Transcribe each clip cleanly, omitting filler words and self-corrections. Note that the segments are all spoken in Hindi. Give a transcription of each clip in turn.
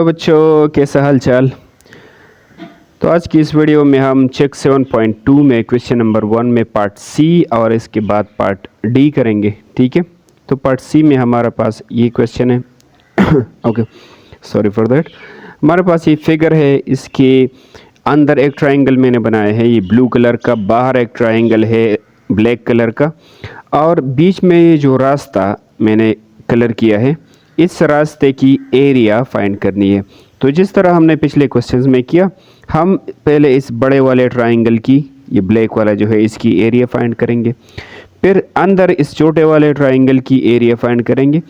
तो बच्चों कैसा हाल चाल। तो आज की इस वीडियो में हम चेक 7.2 में क्वेश्चन नंबर 1 में पार्ट सी और इसके बाद पार्ट डी करेंगे। ठीक है, तो पार्ट सी में हमारे पास ये क्वेश्चन है। Okay, sorry for that. हमारे पास ये फिगर है, इसके अंदर एक ट्रायंगल मैंने बनाया है, ये ब्लू कलर का, बाहर एक ट्रायंगल है ब्लैक कलर का, और बीच में ये जो रास्ता मैंने कलर किया है, इस रास्ते की एरिया फाइंड करनी है। तो जिस तरह हमने पिछले क्वेश्चंस में किया, हम पहले इस बड़े वाले ट्रायंगल की, ये ब्लैक वाला जो है, इसकी एरिया फाइंड करेंगे। फिर अंदर इस छोटे वाले ट्रायंगल की एरिया फाइंड करेंगे।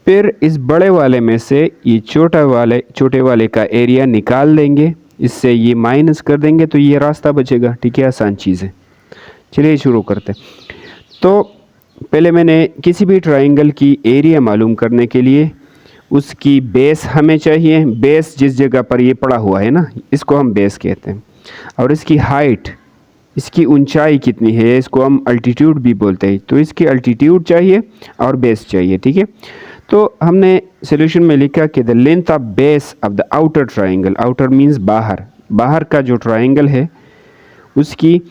फिर इस बड़े वाले में से ये छोटे वाले का एरिया निकाल देंगे, इससे ये माइनस कर देंगे तो ये रास्ता बचेगा। ठीक है, आसान चीज़ है। चलिए शुरू करते हैं। तो पहले मैंने किसी भी ट्रायंगल की एरिया मालूम करने के लिए उसकी बेस हमें चाहिए। बेस जिस जगह पर ये पड़ा हुआ है ना, इसको हम बेस कहते हैं। और इसकी हाइट, इसकी ऊंचाई कितनी है, इसको हम अल्टीट्यूड भी बोलते हैं। तो इसकी अल्टीट्यूड चाहिए और बेस चाहिए। ठीक है, तो हमने सॉल्यूशन में लिखा कि the length of base of the outer triangle, outer means बाहर का जो ट्रायंगल है उसकी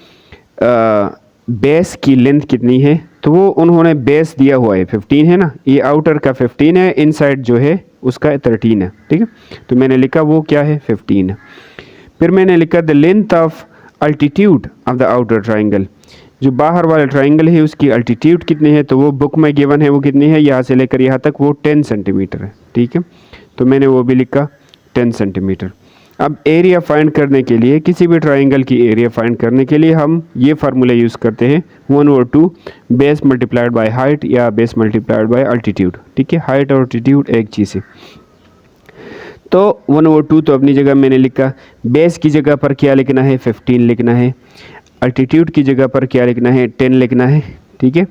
बेस की लेंथ कितनी है। तो वो उन्होंने बेस दिया हुआ है 15 है ना, ये आउटर का 15 है, इनसाइड जो है उसका 13 है। ठीक है, तो मैंने लिखा वो क्या है, 15 है। फिर मैंने लिखा the length of altitude of the outer triangle, जो बाहर वाला ट्रायंगल है उसकी अल्टीट्यूड कितनी है, तो वो बुक में गिवन है, वो कितनी है, यहाँ से लेकर यहाँ तक वो 10 सेंटीमीटर है। ठीक है, तो मैंने वो भी लिखा 10 सेंटीमीटर। अब एरिया फाइंड करने के लिए, किसी भी ट्रायंगल की एरिया फाइंड करने के लिए हम ये फार्मूला यूज़ करते हैं 1/2 बेस मल्टीप्लाइड बाय हाइट या बेस मल्टीप्लाइड बाय अल्टीट्यूड। ठीक है, हाइट और अल्टीट्यूड एक चीज़ है। तो 1/2 तो अपनी जगह मैंने लिखा, बेस की जगह पर क्या लिखना है, 15 लिखना है, अल्टीट्यूड की जगह पर क्या लिखना है, 10 लिखना है। ठीक है,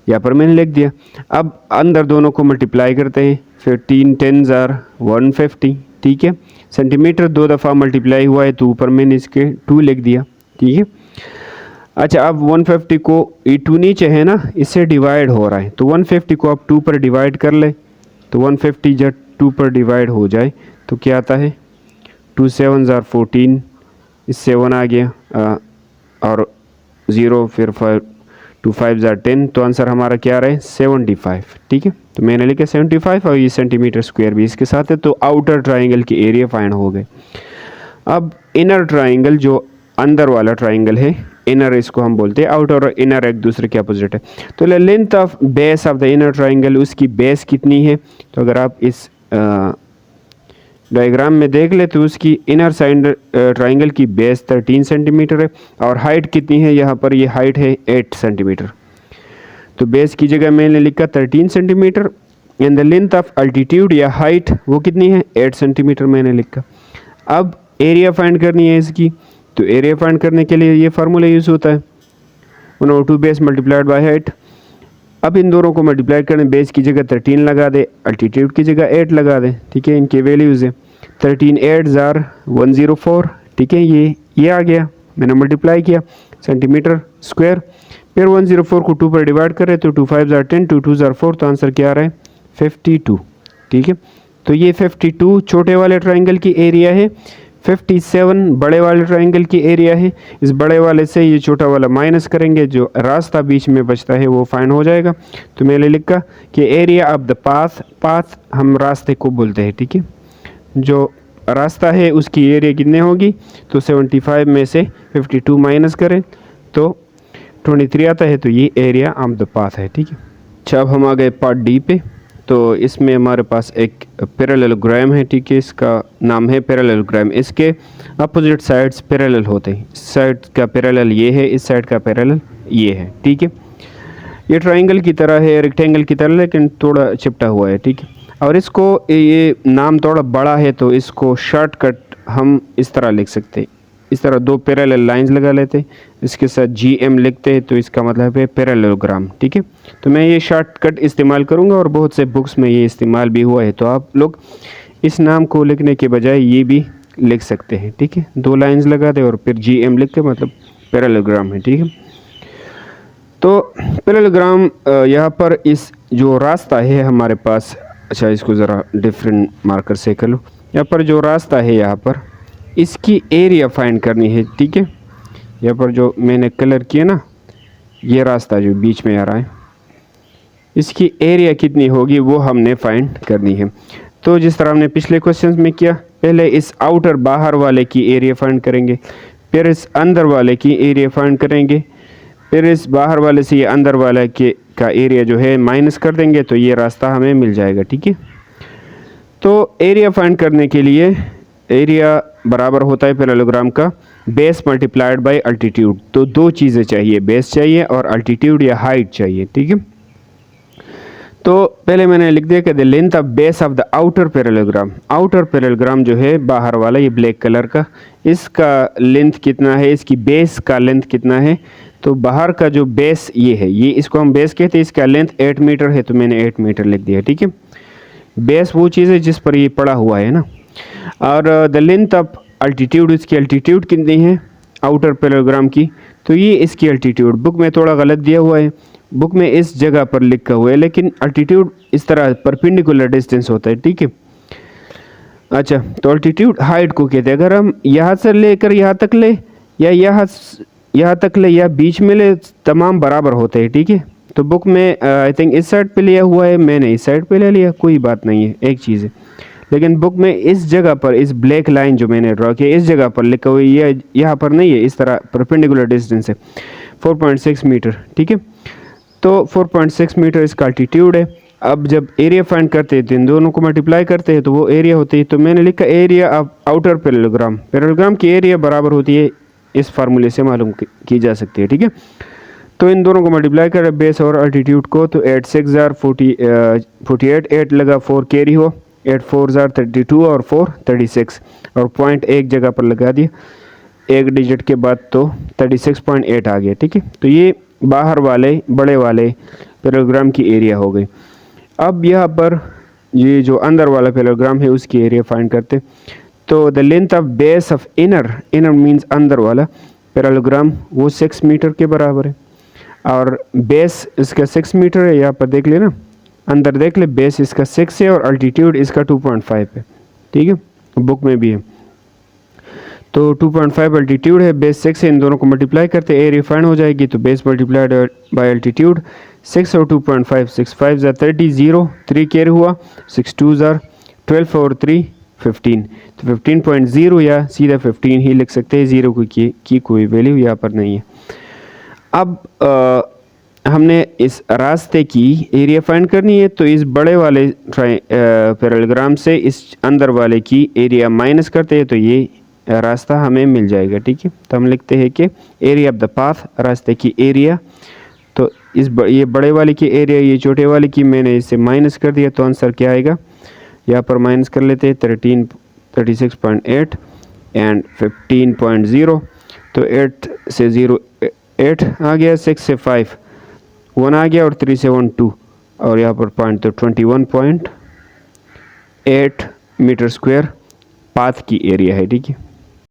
यहाँ पर मैंने लिख दिया। अब अंदर दोनों को मल्टीप्लाई करते हैं, 15 10s are 150। ठीक है, सेंटीमीटर 2 दफ़ा मल्टीप्लाई हुआ है तो ऊपर मैंने इसके 2 लिख दिया। ठीक है, अच्छा अब 150 को, ये 2 नीचे है ना, इससे डिवाइड हो रहा है, तो 150 को आप 2 पर डिवाइड कर ले, तो 150 जब 2 पर डिवाइड हो जाए तो क्या आता है, 2 7s are 14, इस 7 आ गया और 0, फिर 2 5s are 10, तो आंसर हमारा क्या रहे, 75। ठीक है, तो मैंने लिखा 75 और ये सेंटीमीटर स्क्वायर भी इसके साथ है। तो आउटर ट्रायंगल की एरिया फाइंड हो गए। अब इनर ट्रायंगल, जो अंदर वाला ट्रायंगल है, इनर इसको हम बोलते हैं, आउटर और इनर एक दूसरे के अपोजिट है। तो length of base of the inner triangle, उसकी बेस कितनी है, तो अगर आप इस डायग्राम में देख ले तो उसकी इनर साइड ट्रायंगल की बेस 13 सेंटीमीटर है और हाइट कितनी है, यहाँ पर ये हाइट है 8 सेंटीमीटर। तो बेस की जगह मैंने लिखा 13 centimetre and the length of altitude या हाइट वो कितनी है, 8 सेंटीमीटर मैंने लिखा। अब एरिया फाइंड करनी है इसकी, तो एरिया फाइंड करने के लिए ये फार्मूला यूज़ होता है 1/2 बेस मल्टीप्लाइड बाय हाइट। अब इन दोनों को मल्टीप्लाई करने, बेस की जगह 13 लगा दे, अल्टीट्यूड की जगह 8 लगा दे। ठीक है, इनके वैल्यूज़ है 13 8s are 104। ठीक है, ये आ गया, मैंने मल्टीप्लाई किया सेंटीमीटर स्क्वायर। फिर 104 को 2 पर डिवाइड करें तो 2 5s are 10, 2 2s are 4, तो आंसर क्या आ रहा है, 52। ठीक है, तो ये 52 छोटे वाले ट्रायंगल की एरिया है, 57 बड़े वाले ट्रायंगल की एरिया है। इस बड़े वाले से ये छोटा वाला माइनस करेंगे, जो रास्ता बीच में बचता है वो फाइंड हो जाएगा। तो मैंने लिखा कि एरिया ऑफ द पाथ हम रास्ते को बोलते हैं। ठीक है, जो रास्ता है उसकी एरिया कितने होगी, तो 75 में से 52 माइनस करें तो 23 आता है, तो ये एरिया ऑफ द पाथ है। ठीक है, अच्छा अब हम आ गए पार्ट डी पे। तो इसमें हमारे पास एक पैरेललोग्राम है। ठीक है, इसका नाम है पैरेललोग्राम। इसके अपोजिट साइड्स पैरेलल होते हैं, इस साइड का पैरेलल ये है, इस साइड का पैरेलल ये है। ठीक है, ये ट्रायंगल की तरह है, रेक्टेंगल की तरह, लेकिन थोड़ा चिपटा हुआ है। ठीक है, और इसको, ये नाम थोड़ा बड़ा है तो इसको शॉर्टकट हम इस तरह लिख सकते हैं, इस तरह 2 पैरेलल लाइंस लगा लेते हैं, इसके साथ GM लिखते हैं, तो इसका मतलब है पैरेललोग्राम। ठीक है, तो मैं ये शॉर्टकट इस्तेमाल करूंगा और बहुत से बुक्स में ये इस्तेमाल भी हुआ है, तो आप लोग इस नाम को लिखने के बजाय ये भी लिख सकते हैं। ठीक है, 2 लाइन्स लगा दे और फिर GM लिख के, मतलब पैरेललोग्राम है। ठीक है, तो पैरेललोग्राम यहाँ पर इस जो रास्ता है हमारे पास, अच्छा इसको ज़रा डिफरेंट मार्कर से कर लो, यहाँ पर जो रास्ता है यहाँ पर इसकी एरिया फाइंड करनी है, ठीक है। यहाँ पर जो मैंने कलर किया ना, ये रास्ता जो बीच में आ रहा है, इसकी एरिया कितनी होगी वो हमने फाइंड करनी है। तो जिस तरह हमने पिछले क्वेश्चंस में किया, पहले इस आउटर बाहर वाले की एरिया फाइंड करेंगे, फिर इस अंदर वाले की एरिया फाइंड करेंगे, फिर इस बाहर वाले से ये अंदर वाले के का एरिया जो है माइनस कर देंगे, तो ये रास्ता हमें मिल जाएगा, ठीक है। तो एरिया फाइंड करने के लिए एरिया बराबर होता है पैरेललोग्राम का बेस मल्टीप्लाइड बाय अल्टीट्यूड। तो दो चीज़ें चाहिए, बेस चाहिए और अल्टीट्यूड या हाइट चाहिए, ठीक है। तो पहले मैंने लिख दिया कि the length of base of the outer parallelogram, outer parallelogram जो है बाहर वाला ये ब्लैक कलर का, इसका लेंथ कितना है, इसकी बेस का लेंथ कितना है। तो बाहर का जो बेस ये है, ये इसको हम बेस कहते हैं, इसका लेंथ 8 मीटर है, तो मैंने 8 मीटर लिख दिया, ठीक है। बेस वो चीज़ है जिस पर ये पड़ा हुआ है ना। और द लेंथ ऑफ अल्टीट्यूड, इसकी अल्टीट्यूड कितनी है आउटर पैरेललोग्राम की, तो ये इसकी अल्टीट्यूड बुक में थोड़ा गलत दिया हुआ है, बुक में इस जगह पर लिखा हुआ है, लेकिन अल्टीट्यूड इस तरह परपेंडिकुलर डिस्टेंस होता है, ठीक है। अच्छा, तो अल्टीट्यूड हाइट को कहते हैं। अगर हम यहाँ से लेकर यहाँ तक ले या यहाँ तक ले या बीच में ले, तमाम बराबर होते हैं, ठीक है। तो बुक में आई थिंक इस साइड पे लिया हुआ है, मैंने इस साइड पे ले लिया, कोई बात नहीं है, एक चीज़ है। लेकिन बुक में इस जगह पर, इस ब्लैक लाइन जो मैंने ड्रॉ किया इस जगह पर लिखा हुआ है, ये यहाँ पर नहीं है, इस तरह परपेंडिकुलर डिस्टेंस है 4.6 मीटर, ठीक है। तो 4.6 मीटर इसका अल्टीट्यूड है। अब जब एरिया फाइंड करते हैं तो इन दोनों को मल्टीप्लाई करते हैं तो वो एरिया होती है। तो मैंने लिखा area of outer parallelogram, parallelogram की एरिया बराबर होती है, इस फार्मूले से मालूम की जा सकती है, ठीक है। तो इन दोनों को मल्टीप्लाई कर बेस और अल्टीट्यूड को, तो 8 6 48, 8 लगा 4 कैरी हो, 8 4 32 और 4 36, और पॉइंट एक जगह पर लगा दिया, एक डिजिट के बाद तो 36.8 आ गया, ठीक है। तो ये बाहर वाले बड़े वाले पैरेललोग्राम की एरिया हो गई। अब यहाँ पर ये जो अंदर वाला पैरेललोग्राम है उसकी एरिया फाइंड करते। तो the length of base of inner means अंदर वाला पैरेललोग्राम वो 6 मीटर के बराबर है, और बेस इसका 6 मीटर है, यहाँ पर देख लेना, अंदर देख ले, बेस इसका 6 है और अल्टीट्यूड इसका 2.5 है, ठीक है, बुक में भी है। तो 2.5 अल्टीट्यूड है, बेस 6 है, इन दोनों को मल्टीप्लाई करते एरिया फाइंड हो जाएगी। तो बेस मल्टीप्लाइड बाय अल्टीट्यूड 6 और 2.5, 6 5 30, 0 3 कैरी हुआ, 6 2 12 और 3 15, तो 15.0 या सीधा 15 ही लिख सकते हैं, 0 की कोई वैल्यू यहाँ पर नहीं है। अब हमने इस रास्ते की एरिया फाइंड करनी है, तो इस बड़े वाले पैरेललोग्राम से इस अंदर वाले की एरिया माइनस करते हैं, तो ये रास्ता हमें मिल जाएगा, ठीक है। तो हम लिखते हैं कि एरिया ऑफ द पाथ, रास्ते की एरिया, तो ये बड़े वाले की एरिया, ये छोटे वाले की मैंने इसे माइनस कर दिया, तो आंसर क्या आएगा, यहाँ पर माइनस कर लेते हैं 36.8 एंड 15.0, तो 8 से 0 8 आ गया, 6 से 5 1 आ गया, और 3 से 1 2, और यहाँ पर पॉइंट, तो 21.8 मीटर स्क्वायर पाथ की एरिया है, ठीक है।